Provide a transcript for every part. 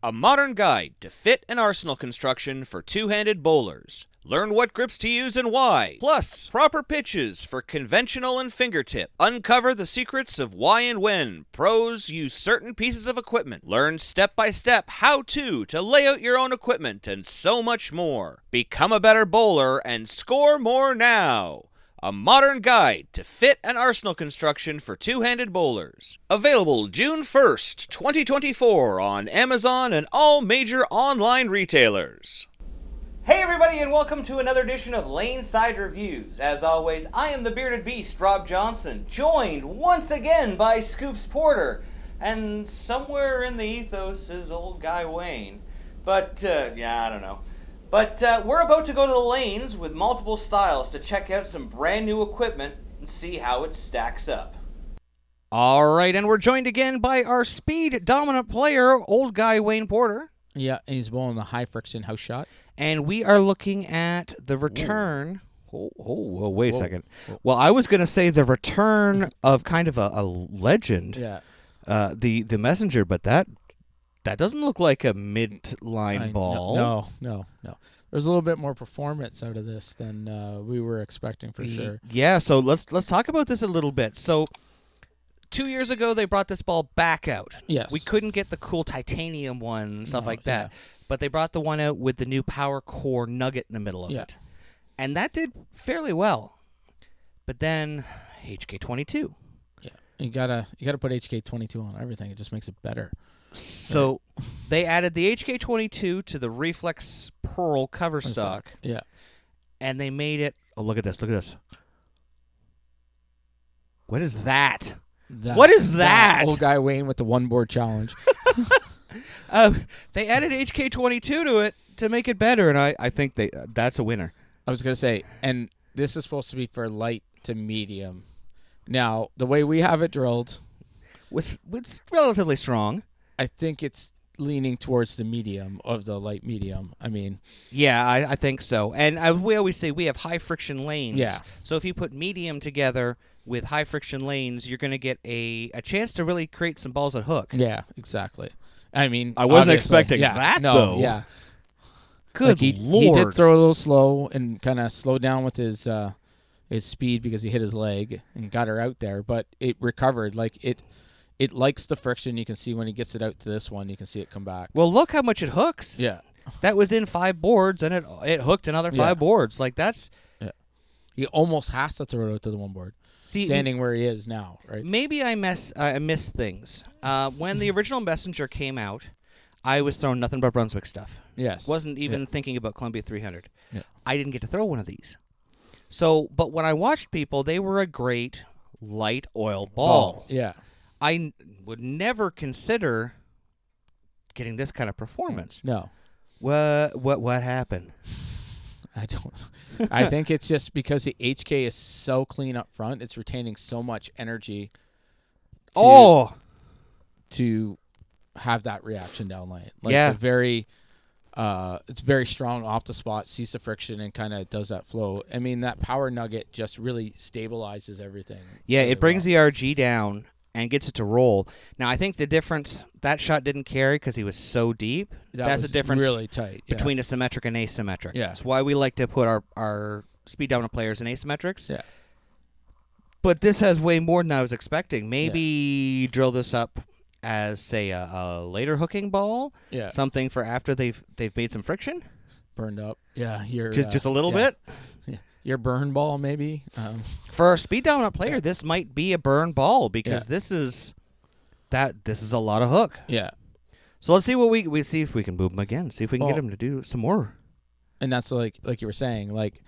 A modern guide to fit and arsenal construction for two-handed bowlers. Learn what grips to use and why. Plus, proper pitches for conventional and fingertip. Uncover the secrets of why and when pros use certain pieces of equipment. Learn step-by-step how-to lay out your own equipment and so much more. Become a better bowler and score more now. A modern guide to fit and arsenal construction for two-handed bowlers. Available June 1st, 2024 on Amazon and all major online retailers. Hey everybody, and welcome to another edition of LaneSide Reviews. As always, I am the bearded beast, Rob Johnson, joined once again by Scoops Porter, and somewhere in the ethos is old guy Wayne. But, I don't know. But we're about to go to the lanes with multiple styles to check out some brand new equipment and see how it stacks up. All right, and we're joined again by our speed dominant player, old guy Wayne Porter. Yeah, and he's bowling the high friction house shot. And we are looking at the return. Wait a second. Well, I was going to say the return of kind of a legend. Yeah. The messenger, but that doesn't look like a mid-line ball. No. There's a little bit more performance out of this than we were expecting for sure. Yeah, so let's talk about this a little bit. So 2 years ago, they brought this ball back out. Yes. We couldn't get the cool titanium one and stuff like that. Yeah. But they brought the one out with the new PowerCor nugget in the middle of it. And that did fairly well. But then HK22. Yeah. You gotta put HK22 on everything. It just makes it better. So they added the HK22 to the Reflex Pearl cover stock. Yeah. And they made it... Oh, look at this. What is that? What is that? Old guy Wayne with the one board challenge. They added HK22 to it to make it better, and I think that's a winner. I was going to say, and this is supposed to be for light to medium. Now, the way we have it drilled... It's relatively strong. I think it's leaning towards the medium of the light medium. I mean... Yeah, I think so. And we always say we have high friction lanes. Yeah. So if you put medium together with high friction lanes, you're going to get a chance to really create some balls that hook. Yeah, exactly. I mean... I wasn't expecting that, though. Yeah. Good Lord. He did throw a little slow and kind of slowed down with his speed because he hit his leg and got her out there, but it recovered. Like, it likes the friction. You can see when he gets it out to this one, you can see it come back. Well, look how much it hooks. Yeah. That was in 5 boards, and it hooked another 5 boards. Like, that's... Yeah. He almost has to throw it out to the one board. Standing where he is now, right? Maybe I missed things. When the original Messenger came out, I was throwing nothing but Brunswick stuff. Yes. Wasn't even thinking about Columbia 300. Yeah. I didn't get to throw one of these. So, but when I watched people, they were a great light oil ball. Yeah. I would never consider getting this kind of performance. No. What happened? I don't. I think it's just because the HK is so clean up front. It's retaining so much energy. To have that reaction down lane. Like it's very strong off the spot, sees the friction, and kind of does that flow. I mean, that power nugget just really stabilizes everything. Yeah, it brings the RG down and gets it to roll. Now, I think the difference, that shot didn't carry because he was so deep. That's the difference really tight between a symmetric and asymmetric. Yeah. That's why we like to put our speed dominant players in asymmetrics. Yeah. But this has way more than I was expecting. Maybe drill this up as, say, a later hooking ball. Yeah. Something for after they've made some friction. Burned up. Yeah. Just a little bit. Yeah. Your burn ball, maybe. For a speed dominant player, this might be a burn ball because this is a lot of hook. Yeah. So let's see what we see if we can move him again. See if we can get him to do some more. And that's like you were saying, like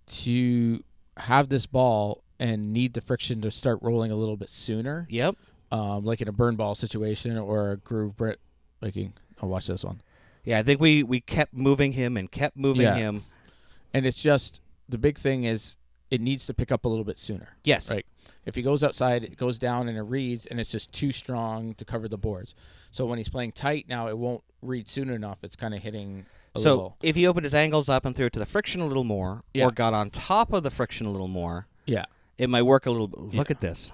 to have this ball and need the friction to start rolling a little bit sooner. Yep. Like in a burn ball situation or a groove Brit making. I'll watch this one. Yeah, I think we kept moving him and kept moving him. And it's just, the big thing is it needs to pick up a little bit sooner. Yes. Right. If he goes outside, it goes down and it reads, and it's just too strong to cover the boards. So when he's playing tight now, it won't read soon enough. It's kind of hitting a little. If he opened his angles up and threw it to the friction a little more, or got on top of the friction a little more, it might work a little. Look at this.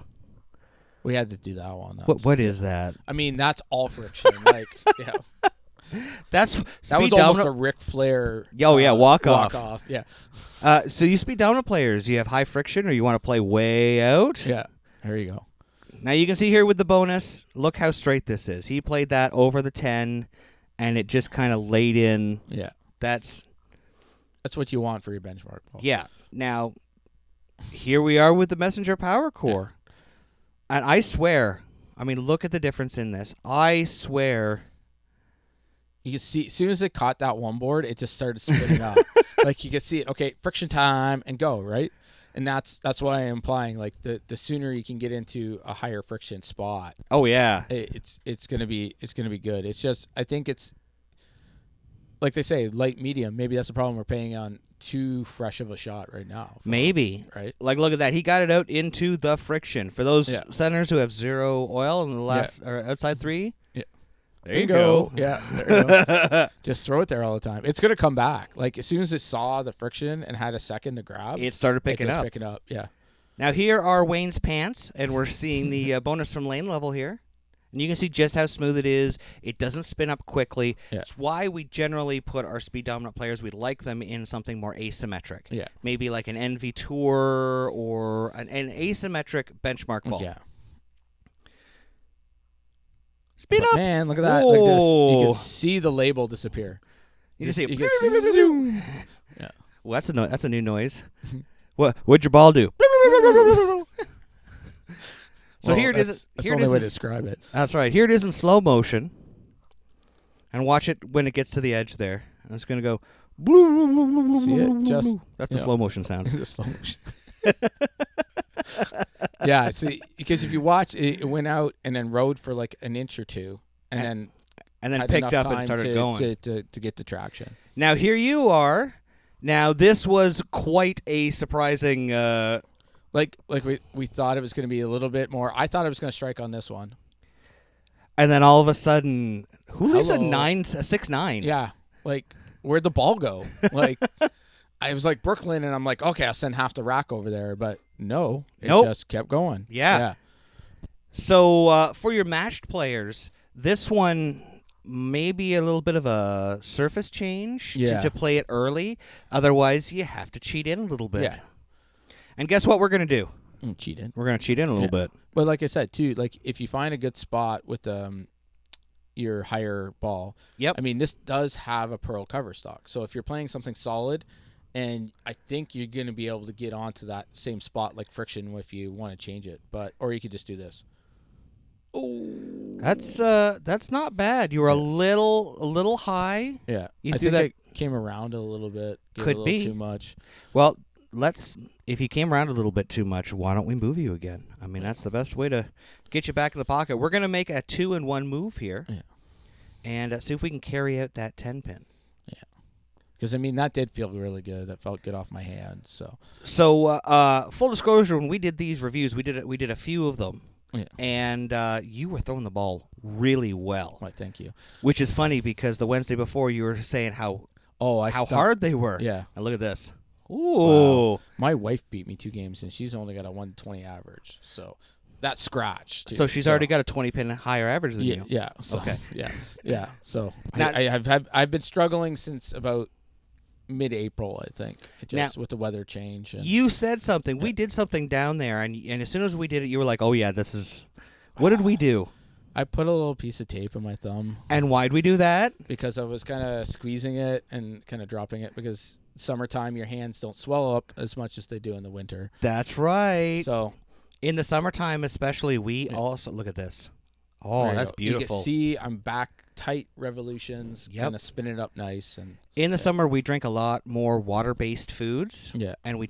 We had to do that one. What is that? I mean, that's all friction. Like, yeah. That's That was almost a Ric Flair. Walk off. Yeah. So you speed dominant players, you have high friction, or you want to play way out? Yeah. There you go. Now you can see here with the bonus, look how straight this is. He played that over the 10, and it just kind of laid in. Yeah. That's what you want for your benchmark ball. Yeah. Now, here we are with the Messenger PowerCor. Yeah. And I swear, I mean, look at the difference in this. I swear. You can see, as soon as it caught that one board, it just started spinning up. Like, you can see it, okay, friction time, and go, right? And that's why I'm implying, like, the sooner you can get into a higher friction spot. Oh, yeah. It's gonna be good. It's just, I think it's, like they say, light medium. Maybe that's the problem. We're paying on too fresh of a shot right now. Maybe. Right? Like, look at that. He got it out into the friction. For those centers who have 0 oil in the last or outside 3, there you go. Yeah, there you go. Just throw it there all the time. It's going to come back. Like, as soon as it saw the friction and had a second to grab, it started picking up. Yeah. Now, here are Wayne's pants, and we're seeing the bonus from lane level here. And you can see just how smooth it is. It doesn't spin up quickly. Yeah. It's why we generally put our speed dominant players, we like them in something more asymmetric. Yeah. Maybe like an NV Tour or an asymmetric benchmark ball. Yeah. Speed up! Man, look at that. Like this. You can see the label disappear. You can see it. You can see zoom. Yeah. Well, that's a new noise. What'd your ball do? So here it is. That's the only way to describe it. That's right. Here it is in slow motion. And watch it when it gets to the edge there. And it's going to go. See it? Just that's the slow motion sound. The slow motion. Yeah. See, because if you watch, it went out and then rode for like an inch or two, and then picked up and started going to get the traction. Now here you are. Now this was quite a surprising. Like we thought it was going to be a little bit more. I thought it was going to strike on this one. And then all of a sudden, who leaves a 6-9? Yeah, like where'd the ball go? Like I was like Brooklyn, and I'm like, okay, I'll send half the rack over there, but no, it just kept going. Yeah. So for your matched players, this one may be a little bit of a surface change to play it early. Otherwise, you have to cheat in a little bit. Yeah. And guess what we're going to do? Cheat in. We're going to cheat in a little bit. But like I said, too, like if you find a good spot with your higher ball, I mean, this does have a pearl cover stock. So if you're playing something solid, and I think you're going to be able to get onto that same spot like friction if you want to change it. Or you could just do this. Oh, that's not bad. You were a little high. Yeah, I think it came around a little bit. Could be too much. Well, if you came around a little bit too much, why don't we move you again? I mean, that's the best way to get you back in the pocket. We're going to make a 2-in-1 move here, and see if we can carry out that 10-pin. Yeah, because I mean that did feel really good. That felt good off my hand. So full disclosure, when we did these reviews, we did a few of them. Yeah. And you were throwing the ball really well. Well, thank you. Which is funny because the Wednesday before you were saying how hard they were. Yeah. And look at this. Ooh. Wow. My wife beat me 2 games, and she's only got a 120 average. So that's scratch. Too. So she's already got a 20-pin higher average than you. Yeah. So, okay. Yeah. So now, I've been struggling since about mid-April, I think, with the weather change. You said something. Yeah. We did something down there, and as soon as we did it, you were like, "Oh yeah, this is." What did we do? I put a little piece of tape in my thumb. And why'd we do that? Because I was kind of squeezing it and kind of dropping it because summertime your hands don't swell up as much as they do in the winter. That's right. So in the summertime especially, we also look at this. Oh, that's beautiful. You can see I'm back tight revolutions, kind of spin it up nice. And in the summer, we drink a lot more water-based foods. Yeah. And we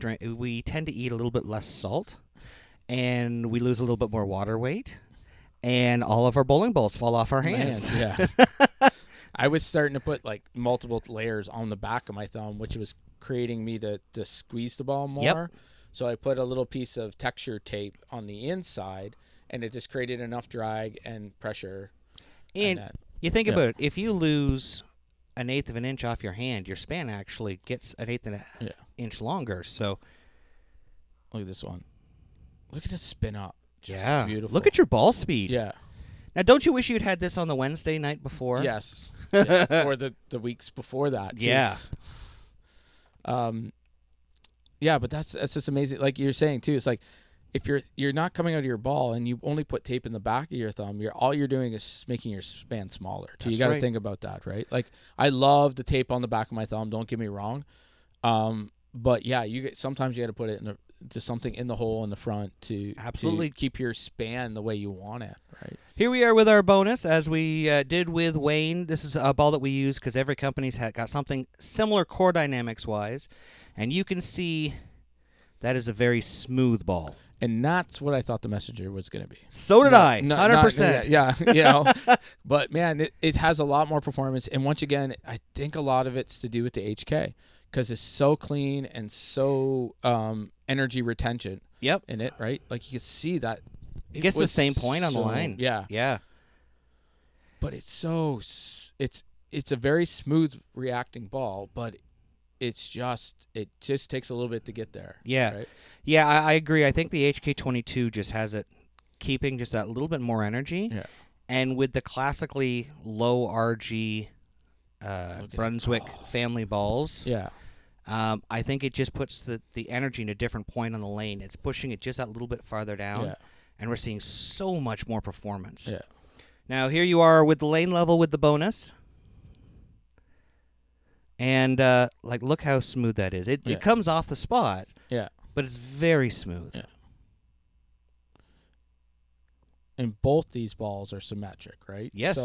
tend to eat a little bit less salt, and we lose a little bit more water weight, and all of our bowling balls fall off our hands. Yeah. I was starting to put like multiple layers on the back of my thumb, which was creating me to squeeze the ball more. Yep. So I put a little piece of texture tape on the inside, and it just created enough drag and pressure. And you think about it. If you lose 1/8 of an inch off your hand, your span actually gets 1/8 of an inch longer. So look at this one. Look at it spin up. Just Yeah. beautiful. Look at your ball speed. Yeah. Now, don't you wish you'd had this on the Wednesday night before? Yes. Yeah. Or the weeks before that. Too. Yeah. Yeah, but that's just amazing. Like you're saying too, it's like if you're not coming out of your ball and you only put tape in the back of your thumb, all you're doing is making your span smaller. So you got to think about that, right? Like I love the tape on the back of my thumb. Don't get me wrong, but yeah, sometimes you got to put it in to something in the hole in the front to absolutely keep your span the way you want it, right? Here we are with our bonus, as we did with Wayne. This is a ball that we use because every company's got something similar core dynamics-wise, and you can see that is a very smooth ball. And that's what I thought the Messenger was going to be. So did I, 100%. Yeah, you know. But, man, it has a lot more performance. And once again, I think a lot of it's to do with the HK because it's so clean and so energy retention in it, right? Like you can see that. It gets the same point on the line. Yeah. Yeah. But it's a very smooth reacting ball, but it just takes a little bit to get there. Yeah. Right? Yeah, I agree. I think the HK22 just has it keeping just that little bit more energy. Yeah. And with the classically low RG Brunswick family balls, I think it just puts the energy in a different point on the lane. It's pushing it just that little bit farther down, and we're seeing so much more performance. Yeah. Now, here you are with the lane level with the bonus. And, look how smooth that is. It comes off the spot. Yeah. But it's very smooth. Yeah. And both these balls are symmetric, right? Yes.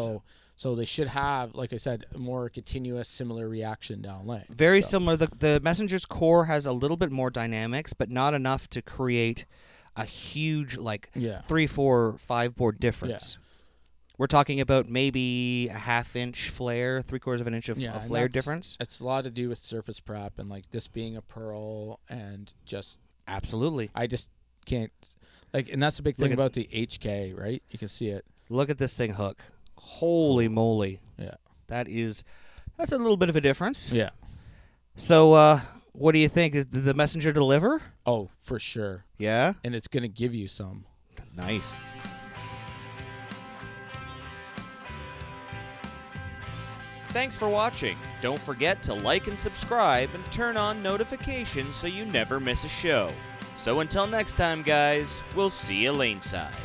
So they should have, like I said, a more continuous, similar reaction down lane. Very similar. The Messenger's core has a little bit more dynamics, but not enough to create a huge, 3, 4, 5 board difference. Yeah. We're talking about maybe a half-inch flare, 3/4 of an inch of flare difference. It's a lot to do with surface prep and this being a pearl and just absolutely. I just can't and that's the big thing about the HK, right? You can see it. Look at this thing hook. Holy moly! Yeah, that's a little bit of a difference. Yeah. So, what do you think? Did the Messenger deliver? Oh, for sure. Yeah, and it's gonna give you some. Nice. Thanks for watching. Don't forget to like and subscribe and turn on notifications so you never miss a show. So until next time, guys, we'll see you LaneSide.